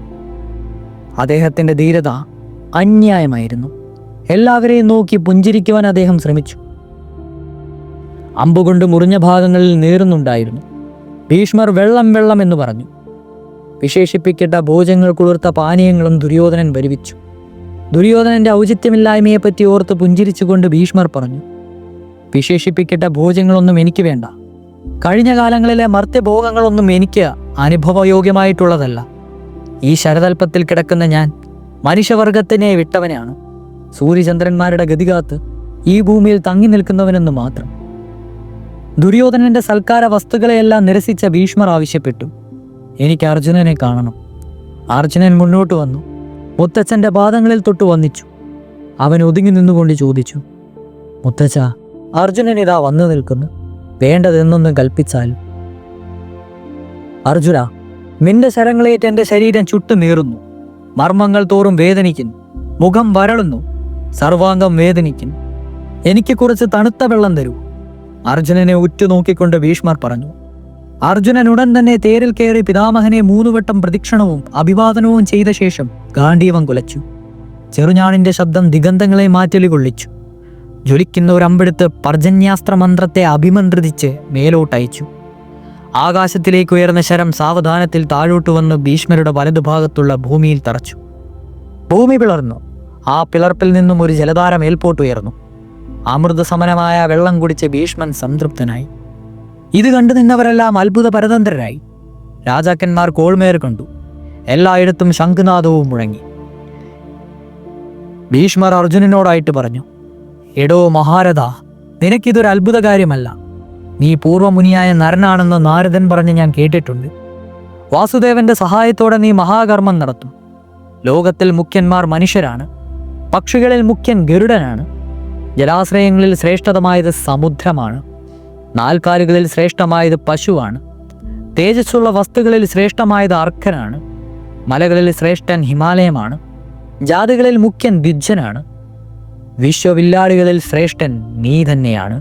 അദ്ദേഹത്തിൻ്റെ ധീരത അന്യായമായിരുന്നു. എല്ലാവരെയും നോക്കി പുഞ്ചിരിക്കുവാൻ അദ്ദേഹം ശ്രമിച്ചു. അമ്പുകൊണ്ട് മുറിഞ്ഞ ഭാഗങ്ങളിൽ നീറുന്നുണ്ടായിരുന്നു. ഭീഷ്മർ വെള്ളം വെള്ളം എന്ന് പറഞ്ഞു. വിശേഷിപ്പിക്കട്ട ഭോജങ്ങൾ കുളിർത്ത പാനീയങ്ങളും ദുര്യോധനൻ വരുവിച്ചു. ദുര്യോധനന്റെ ഔചിത്യമില്ലായ്മയെപ്പറ്റി ഓർത്ത് പുഞ്ചിരിച്ചുകൊണ്ട് ഭീഷ്മർ പറഞ്ഞു: വിശേഷിപ്പിക്കട്ട ഭോജങ്ങളൊന്നും എനിക്ക് വേണ്ട. കഴിഞ്ഞ കാലങ്ങളിലെ മർത്യഭോഗങ്ങളൊന്നും എനിക്ക് അനുഭവയോഗ്യമായിട്ടുള്ളതല്ല. ഈ ശരതൽപ്പത്തിൽ കിടക്കുന്ന ഞാൻ മനുഷ്യവർഗത്തിനെ വിട്ടവനാണ്. സൂര്യചന്ദ്രന്മാരുടെ ഗതികാത്ത് ഈ ഭൂമിയിൽ തങ്ങി നിൽക്കുന്നവനെന്ന് മാത്രം. ദുര്യോധനന്റെ സൽക്കാര വസ്തുക്കളെയെല്ലാം നിരസിച്ച ഭീഷ്മർ ആവശ്യപ്പെട്ടു: എനിക്ക് അർജുനനെ കാണണം. അർജുനൻ മുന്നോട്ട് വന്നു. മുത്തച്ഛൻ്റെ പാദങ്ങളിൽ തൊട്ട് വന്നിച്ചു. അവൻ ഒതുങ്ങി നിന്നുകൊണ്ട് ചോദിച്ചു: മുത്തച്ഛ, അർജുനൻ ഇതാ വന്നു നിൽക്കുന്നു. വേണ്ടതെന്നൊന്നും കൽപ്പിച്ചാലും. അർജുന, നിന്റെ ശരങ്ങളേറ്റ് എൻ്റെ ശരീരം ചുട്ടു നീറുന്നു. മർമ്മങ്ങൾ തോറും വേദനിക്കുന്നു. മുഖം വരളുന്നു. സർവാംഗം വേദനിക്കുന്നു. എനിക്ക് കുറച്ച് തണുത്ത വെള്ളം തരൂ. അർജുനനെ ഉറ്റുനോക്കിക്കൊണ്ട് ഭീഷ്മർ പറഞ്ഞു. അർജുനൻ ഉടൻ തന്നെ തേരിൽ കയറി പിതാമഹനെ 3 വട്ടം പ്രദക്ഷിണവും അഭിവാദനവും ചെയ്ത ശേഷം ഗാണ്ഡീവം കുലച്ചു. ചെറുഞാണിന്റെ ശബ്ദം ദിഗന്ധങ്ങളെ മാറ്റലി കൊള്ളിച്ചു. ജ്വലിക്കുന്ന ഒരമ്പെടുത്ത് പർജന്യാസ്ത്ര മന്ത്രത്തെ അഭിമന്ത്രിച്ച് മേലോട്ടയച്ചു. ആകാശത്തിലേക്ക് ഉയർന്ന ശരം സാവധാനത്തിൽ താഴോട്ട് വന്ന് ഭീഷ്മരുടെ വലതുഭാഗത്തുള്ള ഭൂമിയിൽ തറച്ചു. ഭൂമി പിളർന്നു. ആ പിളർപ്പിൽ നിന്നും ഒരു ജലധാര മേൽപോട്ടുയർന്നു. അമൃതസമനമായ വെള്ളം കുടിച്ച് ഭീഷ്മൻ സംതൃപ്തനായി. ഇത് കണ്ടു നിന്നവരെല്ലാം അത്ഭുത പരതന്ത്രരായി. രാജാക്കന്മാർ കോൾമേർ കണ്ടു. എല്ലായിടത്തും ശംഖുനാദവും മുഴങ്ങി. ഭീഷ്മർ അർജുനനോടായിട്ട് പറഞ്ഞു, എടോ മഹാരഥ, നിനക്കിതൊരു അത്ഭുത കാര്യമല്ല. നീ പൂർവമുനിയായ നരനാണെന്ന് നാരദൻ പറഞ്ഞ് ഞാൻ കേട്ടിട്ടുണ്ട്. വാസുദേവന്റെ സഹായത്തോടെ നീ മഹാകർമ്മം നടത്തും. ലോകത്തിൽ മുഖ്യന്മാർ മനുഷ്യരാണ്. പക്ഷികളിൽ മുഖ്യൻ ഗരുഡനാണ്. ജലാശ്രയങ്ങളിൽ ശ്രേഷ്ഠതമായത് സമുദ്രമാണ്. നാൽക്കാലുകളിൽ ശ്രേഷ്ഠമായത് പശുവാണ്. തേജസ്സുള്ള വസ്തുക്കളിൽ ശ്രേഷ്ഠമായത് അർക്കനാണ്. മലകളിൽ ശ്രേഷ്ഠൻ ഹിമാലയമാണ്. ജാതികളിൽ മുഖ്യൻ ദ്വിജനാണ്. വിശ്വവില്ലാളികളിൽ ശ്രേഷ്ഠൻ നീ തന്നെയാണ്.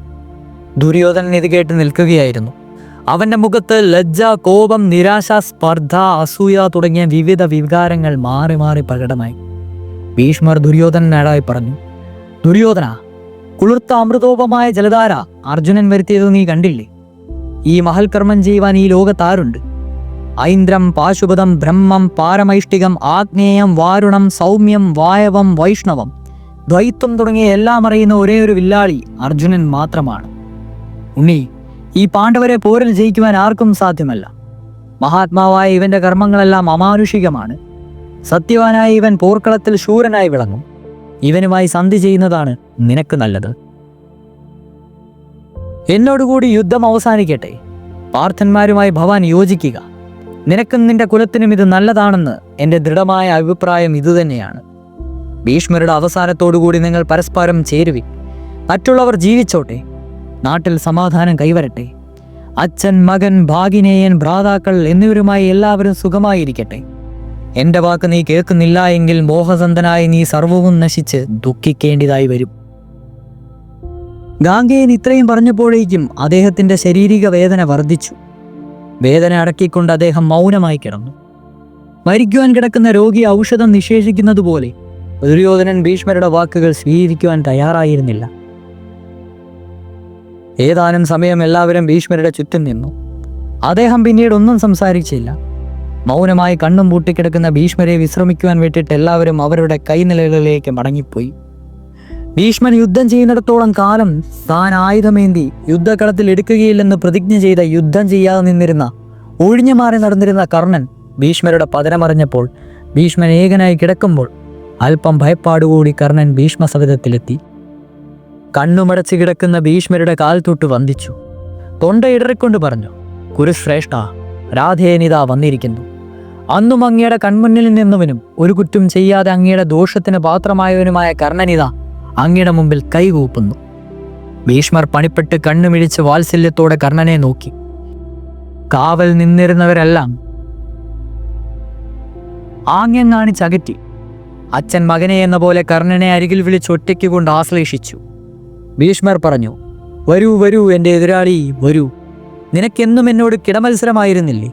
ദുര്യോധനൻ ഇത് കേട്ട് നിൽക്കുകയായിരുന്നു. അവന്റെ മുഖത്ത് ലജ്ജ, കോപം, നിരാശ, സ്പർദ്ധ, അസൂയ തുടങ്ങിയ വിവിധ വികാരങ്ങൾ മാറി മാറി പ്രകടമായി. ഭീഷ്മർ ദുര്യോധനനായി പറഞ്ഞു, ദുര്യോധന, കുളിർത്ത അമൃതോപമായ ജലധാര അർജുനൻ വരുത്തിയത് നീ കണ്ടില്ലേ? ഈ മഹൽകർമ്മം ചെയ്യുവാൻ ഈ ലോകത്താരുണ്ട്? ഐന്ദ്രം, പാശുപതം, ബ്രഹ്മം, പാരമൈഷ്ടികം, ആഗ്നേയം, വാരുണം, സൗമ്യം, വായവം, വൈഷ്ണവം, ദ്വൈത്വം തുടങ്ങിയ എല്ലാം അറിയുന്ന ഒരേ ഒരു വില്ലാളി അർജുനൻ മാത്രമാണ്. ഉണ്ണി, ഈ പാണ്ഡവരെ പോരിൽ ജയിക്കുവാൻ ആർക്കും സാധ്യമല്ല. മഹാത്മാവായ ഇവന്റെ കർമ്മങ്ങളെല്ലാം അമാനുഷികമാണ്. സത്യവാനായ ഇവൻ പോർക്കളത്തിൽ ശൂരനായി വിളങ്ങും. ഇവനുമായി സന്ധി ചെയ്യുന്നതാണ് നിനക്ക് നല്ലത്. എന്നോടുകൂടി യുദ്ധം അവസാനിക്കട്ടെ. പാർത്ഥന്മാരുമായി ഭവാൻ യോജിക്കുക. നിനക്കും നിന്റെ കുലത്തിനും ഇത് നല്ലതാണെന്ന് എൻ്റെ ദൃഢമായ അഭിപ്രായം ഇതുതന്നെയാണ്. ഭീഷ്മരുടെ അവസാനത്തോടുകൂടി നിങ്ങൾ പരസ്പരം ചേരുവിൻ. മറ്റുള്ളവർ ജീവിച്ചോട്ടെ. നാട്ടിൽ സമാധാനം കൈവരട്ടെ. അച്ഛൻ, മകൻ, ഭാഗിനേയൻ, ഭ്രാതാക്കൾ എന്നിവരുമായി എല്ലാവരും സുഖമായിരിക്കട്ടെ. എൻ്റെ വാക്ക് നീ കേൾക്കുന്നില്ല എങ്കിൽ മോഹസന്ധനായി നീ സർവവും നശിച്ച് ദുഃഖിക്കേണ്ടതായി വരും. ഗാംഗേയൻ ഇത്രയും പറഞ്ഞപ്പോഴേക്കും അദ്ദേഹത്തിൻ്റെ ശാരീരിക വേദന വർദ്ധിച്ചു. വേദന അടക്കിക്കൊണ്ട് അദ്ദേഹം മൗനമായി കിടന്നു. മരിക്കുവാൻ കിടക്കുന്ന രോഗി ഔഷധം നിഷേധിക്കുന്നത് പോലെ ദുര്യോധനൻ ഭീഷ്മരുടെ വാക്കുകൾ സ്വീകരിക്കുവാൻ തയ്യാറായിരുന്നില്ല. ഏതാനും സമയം എല്ലാവരും ഭീഷ്മരുടെ ചുറ്റും നിന്നു. അദ്ദേഹം പിന്നീട് ഒന്നും സംസാരിച്ചില്ല. മൗനമായി കണ്ണും പൂട്ടിക്കിടക്കുന്ന ഭീഷ്മരെ വിശ്രമിക്കുവാൻ വിട്ടിട്ട് എല്ലാവരും അവരുടെ കൈനിലകളിലേക്ക് മടങ്ങിപ്പോയി. ഭീഷ്മൻ യുദ്ധം ചെയ്യുന്നിടത്തോളം കാലം താൻ ആയുധമേന്തി യുദ്ധകളത്തിൽ എടുക്കുകയില്ലെന്ന് പ്രതിജ്ഞ ചെയ്ത യുദ്ധം ചെയ്യാതെ നിന്നിരുന്ന, ഒഴിഞ്ഞു മാറി നടന്നിരുന്ന കർണൻ ഭീഷ്മരുടെ പതനമറിഞ്ഞപ്പോൾ ഭീഷ്മൻ ഏകനായി കിടക്കുമ്പോൾ അല്പം ഭയപ്പാടുകൂടി കർണൻ ഭീഷ്മസവിധത്തിലെത്തി. കണ്ണുമടച്ച് കിടക്കുന്ന ഭീഷ്മരുടെ കാൽ തൊട്ട് വന്ദിച്ചു. തൊണ്ടയിടറിക്കൊണ്ട് പറഞ്ഞു, കുരുശ്രേഷ്ഠ, രാധേയനിതാ വന്നിരിക്കുന്നു. അന്നും അങ്ങയുടെ കൺമുന്നിൽ നിന്നവനും ഒരു കുറ്റം ചെയ്യാതെ അങ്ങയുടെ ദോഷത്തിന് പാത്രമായവനുമായ കർണനിത അങ്ങയുടെ മുമ്പിൽ കൈകൂപ്പുന്നു. ഭീഷ്മർ പണിപ്പെട്ട് കണ്ണുമിഴിച്ച് വാത്സല്യത്തോടെ കർണനെ നോക്കി. കാവൽ നിന്നിരുന്നവരെല്ലാം ആംഗ്യം കാണിച്ചകറ്റി. അച്ഛൻ മകനെ എന്ന പോലെ കർണനെ അരികിൽ വിളിച്ച് ഒറ്റയ്ക്ക് കൊണ്ട് ആശ്ലേഷിച്ചു. ഭീഷ്മർ പറഞ്ഞു, വരൂ വരൂ എൻ്റെ എതിരാളി, വരൂ. നിനക്കെന്നും എന്നോട് കിടമത്സരമായിരുന്നില്ലേ?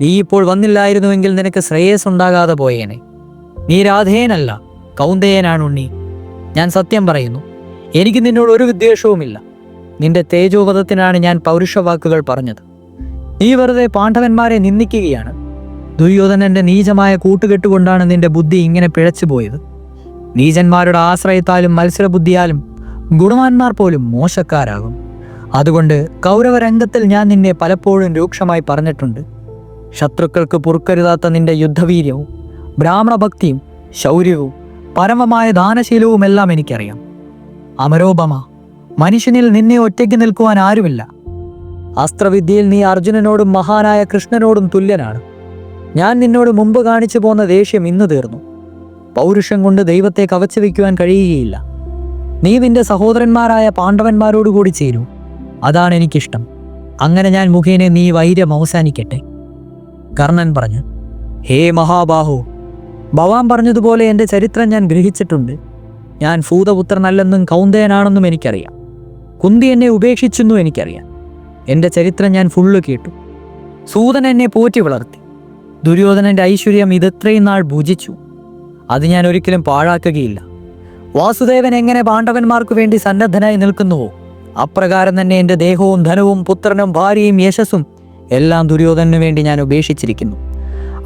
നീ ഇപ്പോൾ വന്നില്ലായിരുന്നുവെങ്കിൽ നിനക്ക് ശ്രേയസ് ഉണ്ടാകാതെ പോയേനെ. നീ രാധേയനല്ല, കൗന്ദേയനാണുണ്ണി. ഞാൻ സത്യം പറയുന്നു, എനിക്ക് നിന്നോട് ഒരു വിദ്വേഷവുമില്ല. നിന്റെ തേജോവധത്തിനാണ് ഞാൻ പൗരുഷവാക്കുകൾ പറഞ്ഞത്. നീ വെറുതെ പാണ്ഡവന്മാരെ നിന്ദിക്കുകയാണ്. ദുര്യോധനന്റെ നീചമായ കൂട്ടുകെട്ടുകൊണ്ടാണ് നിന്റെ ബുദ്ധി ഇങ്ങനെ പിഴച്ചുപോയത്. നീചന്മാരുടെ ആശ്രയത്താലും മത്സരബുദ്ധിയാലും ഗുണവാന്മാർ പോലും മോശക്കാരാകും. അതുകൊണ്ട് കൗരവരംഗത്തിൽ ഞാൻ നിന്നെ പലപ്പോഴും രൂക്ഷമായി പറഞ്ഞിട്ടുണ്ട്. ശത്രുക്കൾക്ക് പൊറുക്കരുതാത്ത നിന്റെ യുദ്ധവീര്യവും ബ്രാഹ്മണഭക്തിയും ശൗര്യവും പരമമായ ദാനശീലവുമെല്ലാം എനിക്കറിയാം. അമരോപമ, മനുഷ്യനിൽ നിന്നെ ഒറ്റയ്ക്ക് നിൽക്കുവാൻ ആരുമില്ല. അസ്ത്രവിദ്യയിൽ നീ അർജുനനോടും മഹാനായ കൃഷ്ണനോടും തുല്യനാണ്. ഞാൻ നിന്നോട് മുമ്പ് കാണിച്ചു പോന്ന ദേഷ്യം ഇന്ന് തീർന്നു. പൗരുഷം കൊണ്ട് ദൈവത്തെ കവച്ചു വയ്ക്കുവാൻ കഴിയുകയില്ല. നീ നിന്റെ സഹോദരന്മാരായ പാണ്ഡവന്മാരോടുകൂടി ചേരൂ. അതാണ് എനിക്കിഷ്ടം. അങ്ങനെ ഞാൻ മുഖേന നീ വൈര്യം അവസാനിക്കട്ടെ. കർണൻ പറഞ്ഞു, ഹേ മഹാബാഹു, ഭവാൻ പറഞ്ഞതുപോലെ എൻ്റെ ചരിത്രം ഞാൻ ഗ്രഹിച്ചിട്ടുണ്ട്. ഞാൻ ഭൂതപുത്രനല്ലെന്നും കൗന്ദയനാണെന്നും എനിക്കറിയാം. കുന്തി എന്നെ ഉപേക്ഷിച്ചെന്നും എനിക്കറിയാം. എൻ്റെ ചരിത്രം ഞാൻ ഫുള്ള് കേട്ടു. സൂതൻ എന്നെ പോറ്റി വളർത്തി. ദുര്യോധനൻ്റെ ഐശ്വര്യം ഇതെത്രയും നാൾ ഭുജിച്ചു. അത് ഞാൻ ഒരിക്കലും പാഴാക്കുകയില്ല. വാസുദേവൻ എങ്ങനെ പാണ്ഡവന്മാർക്കു വേണ്ടി സന്നദ്ധനായി നിൽക്കുന്നുവോ അപ്രകാരം തന്നെ എൻ്റെ ദേഹവും ധനവും പുത്രനും ഭാര്യയും യശസ്സും എല്ലാം ദുര്യോധനു വേണ്ടി ഞാൻ ഉപേക്ഷിച്ചിരിക്കുന്നു.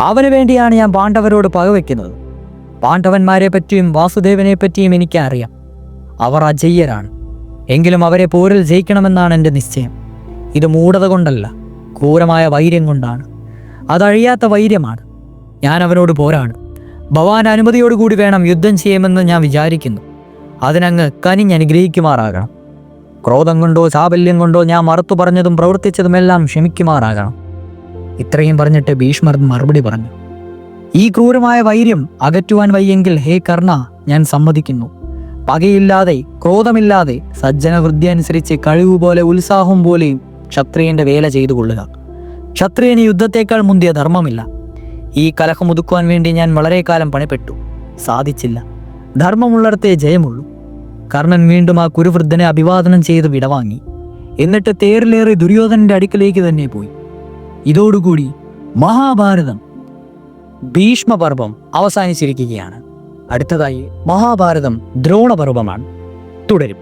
അവന് വേണ്ടിയാണ് ഞാൻ പാണ്ഡവരോട് പകവയ്ക്കുന്നത്. പാണ്ഡവന്മാരെ പറ്റിയും വാസുദേവനെ പറ്റിയും എനിക്ക് അറിയാം. അവർ അജയ്യരാണ്. എങ്കിലും അവരെ പോരിൽ ജയിക്കണമെന്നാണ് എൻ്റെ നിശ്ചയം. ഇത് മൂഢത കൊണ്ടല്ല, ക്രൂരമായ വൈര്യം കൊണ്ടാണ്. അതഴിയാത്ത വൈര്യമാണ്. ഞാൻ അവനോട് പോരാടും. ഭവാൻ അനുമതിയോടുകൂടി വേണം യുദ്ധം ചെയ്യുമെന്ന് ഞാൻ വിചാരിക്കുന്നു. അതിനങ്ങ് കനിഞ്ഞനുഗ്രഹിക്കുമാറാകണം. ക്രോധം കൊണ്ടോ ചാബല്യം കൊണ്ടോ ഞാൻ മറുത്തു പറഞ്ഞതും പ്രവർത്തിച്ചതുമെല്ലാം ക്ഷമിക്കുമാറാകണം. ഇത്രയും പറഞ്ഞിട്ട് ഭീഷ്മർ മറുപടി പറഞ്ഞു: ഈ ക്രൂരമായ വൈര്യം അകറ്റുവാൻ വയ്യെങ്കിൽ ഹേ കർണ, ഞാൻ സമ്മതിക്കുന്നു. പകയില്ലാതെ ക്രോധമില്ലാതെ സജ്ജനവൃത്തി അനുസരിച്ച് കഴിവ് പോലെ ഉത്സാഹം പോലെയും ക്ഷത്രിയന്റെ വേല ചെയ്തു കൊള്ളുക. ക്ഷത്രിയന് യുദ്ധത്തേക്കാൾ മുന്തിയ ധർമ്മമില്ല. ഈ കലഹം ഒതുക്കുവാൻ വേണ്ടി ഞാൻ വളരെ കാലം പണിപ്പെട്ടു, സാധിച്ചില്ല. ധർമ്മമുള്ളിടത്തേ ജയമുള്ളൂ. കർണൻ വീണ്ടും ആ കുരുവൃദ്ധനെ അഭിവാദനം ചെയ്ത് വിടവാങ്ങി. എന്നിട്ട് തേരിലേറി ദുര്യോധനന്റെ അടുക്കലേക്ക് തന്നെ പോയി. ഇതോടുകൂടി മഹാഭാരതം ഭീഷ്മപർവം അവസാനിച്ചിരിക്കുകയാണ്. അടുത്തതായി മഹാഭാരതം ദ്രോണപർവമാണ്. തുടരും.